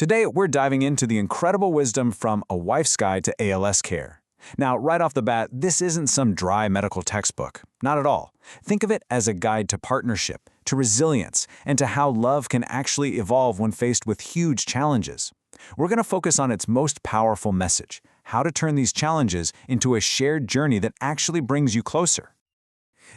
Today, we're diving into the incredible wisdom from A Wife's Guide to ALS Care. Now, right off the bat, this isn't some dry medical textbook. Not at all. Think of it as a guide to partnership, to resilience, and to how love can actually evolve when faced with huge challenges. We're going to focus on its most powerful message, how to turn these challenges into a shared journey that actually brings you closer.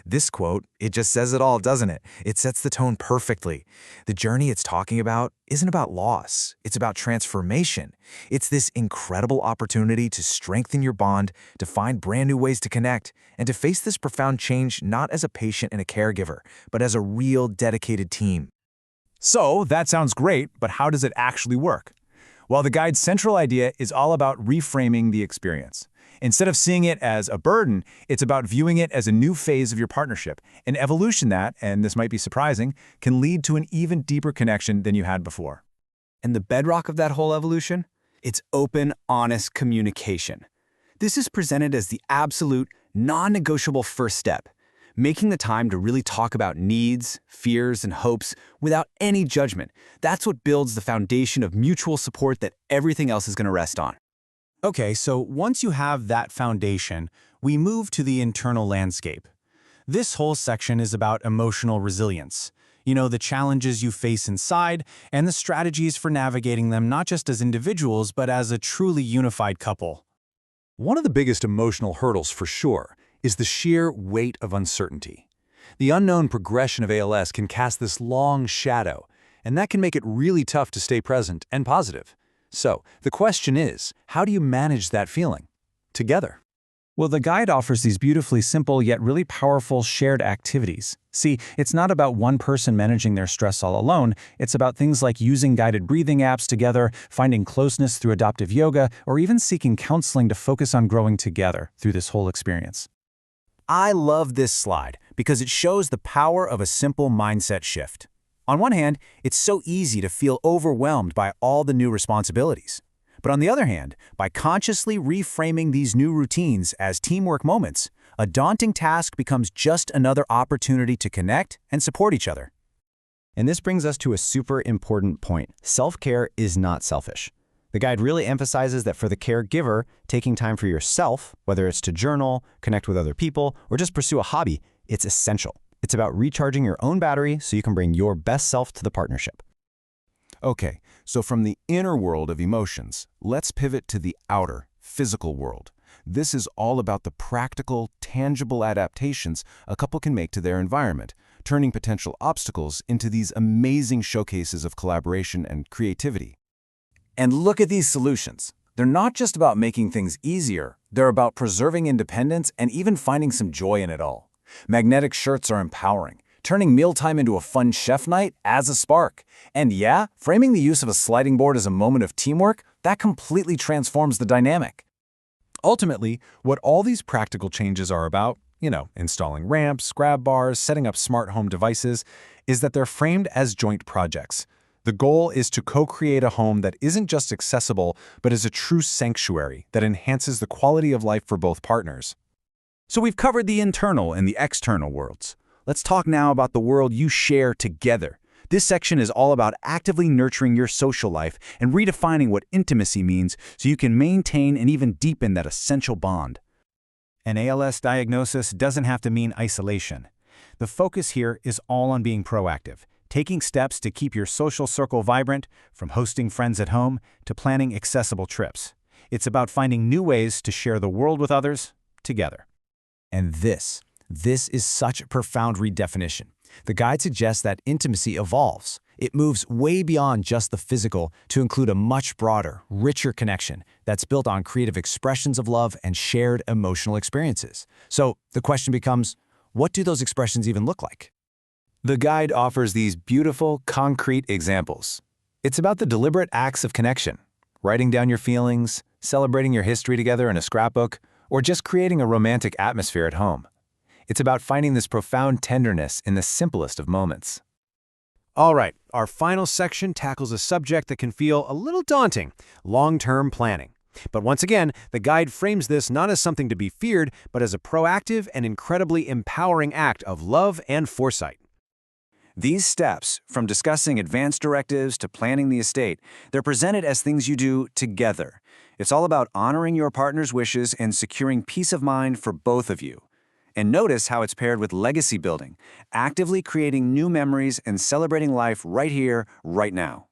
This quote, it just says it all, doesn't it? It sets the tone perfectly. The journey it's talking about isn't about loss. It's about transformation. It's this incredible opportunity to strengthen your bond, to find brand new ways to connect, and to face this profound change not as a patient and a caregiver, but as a real dedicated team. So, that sounds great, but how does it actually work? Well, the guide's central idea is all about reframing the experience. Instead of seeing it as a burden, it's about viewing it as a new phase of your partnership, an evolution that, and this might be surprising, can lead to an even deeper connection than you had before. And the bedrock of that whole evolution? It's open, honest communication. This is presented as the absolute, non-negotiable first step, making the time to really talk about needs, fears, and hopes without any judgment. That's what builds the foundation of mutual support that everything else is going to rest on. Okay, so once you have that foundation, we move to the internal landscape. This whole section is about emotional resilience. The challenges you face inside and the strategies for navigating them not just as individuals, but as a truly unified couple. One of the biggest emotional hurdles, for sure, is the sheer weight of uncertainty. The unknown progression of ALS can cast this long shadow, and that can make it really tough to stay present and positive. So, the question is, how do you manage that feeling? Together. Well, the guide offers these beautifully simple yet really powerful shared activities. See, it's not about one person managing their stress all alone. It's about things like using guided breathing apps together, finding closeness through adaptive yoga, or even seeking counseling to focus on growing together through this whole experience. I love this slide because it shows the power of a simple mindset shift. On one hand, it's so easy to feel overwhelmed by all the new responsibilities. But on the other hand, by consciously reframing these new routines as teamwork moments, a daunting task becomes just another opportunity to connect and support each other. And this brings us to a super important point. Self-care is not selfish. The guide really emphasizes that for the caregiver, taking time for yourself, whether it's to journal, connect with other people, or just pursue a hobby, it's essential. It's about recharging your own battery so you can bring your best self to the partnership. Okay, so from the inner world of emotions, let's pivot to the outer, physical world. This is all about the practical, tangible adaptations a couple can make to their environment, turning potential obstacles into these amazing showcases of collaboration and creativity. And look at these solutions. They're not just about making things easier, they're about preserving independence and even finding some joy in it all. Magnetic shirts are empowering. Turning mealtime into a fun chef night adds a spark. And yeah, framing the use of a sliding board as a moment of teamwork, that completely transforms the dynamic. Ultimately, what all these practical changes are about, installing ramps, grab bars, setting up smart home devices, is that they're framed as joint projects. The goal is to co-create a home that isn't just accessible, but is a true sanctuary that enhances the quality of life for both partners. So we've covered the internal and the external worlds. Let's talk now about the world you share together. This section is all about actively nurturing your social life and redefining what intimacy means so you can maintain and even deepen that essential bond. An ALS diagnosis doesn't have to mean isolation. The focus here is all on being proactive, taking steps to keep your social circle vibrant, from hosting friends at home to planning accessible trips. It's about finding new ways to share the world with others together. And this is such a profound redefinition. The guide suggests that intimacy evolves. It moves way beyond just the physical to include a much broader, richer connection that's built on creative expressions of love and shared emotional experiences. So the question becomes, what do those expressions even look like? The guide offers these beautiful, concrete examples. It's about the deliberate acts of connection, writing down your feelings, celebrating your history together in a scrapbook, or just creating a romantic atmosphere at home. It's about finding this profound tenderness in the simplest of moments. All right, our final section tackles a subject that can feel a little daunting: long-term planning. But once again, the guide frames this not as something to be feared, but as a proactive and incredibly empowering act of love and foresight. These steps, from discussing advance directives to planning the estate, they're presented as things you do together. It's all about honoring your partner's wishes and securing peace of mind for both of you. And notice how it's paired with legacy building, actively creating new memories and celebrating life right here, right now.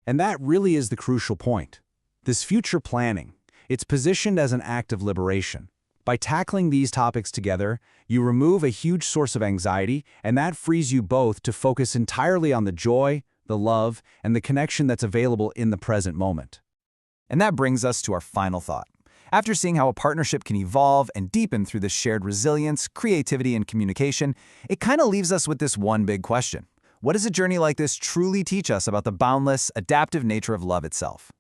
And that really is the crucial point. This future planning, it's positioned as an act of liberation. By tackling these topics together, you remove a huge source of anxiety, and that frees you both to focus entirely on the joy, the love, and the connection that's available in the present moment. And that brings us to our final thought. After seeing how a partnership can evolve and deepen through the shared resilience, creativity, and communication, it kind of leaves us with this one big question. What does a journey like this truly teach us about the boundless, adaptive nature of love itself?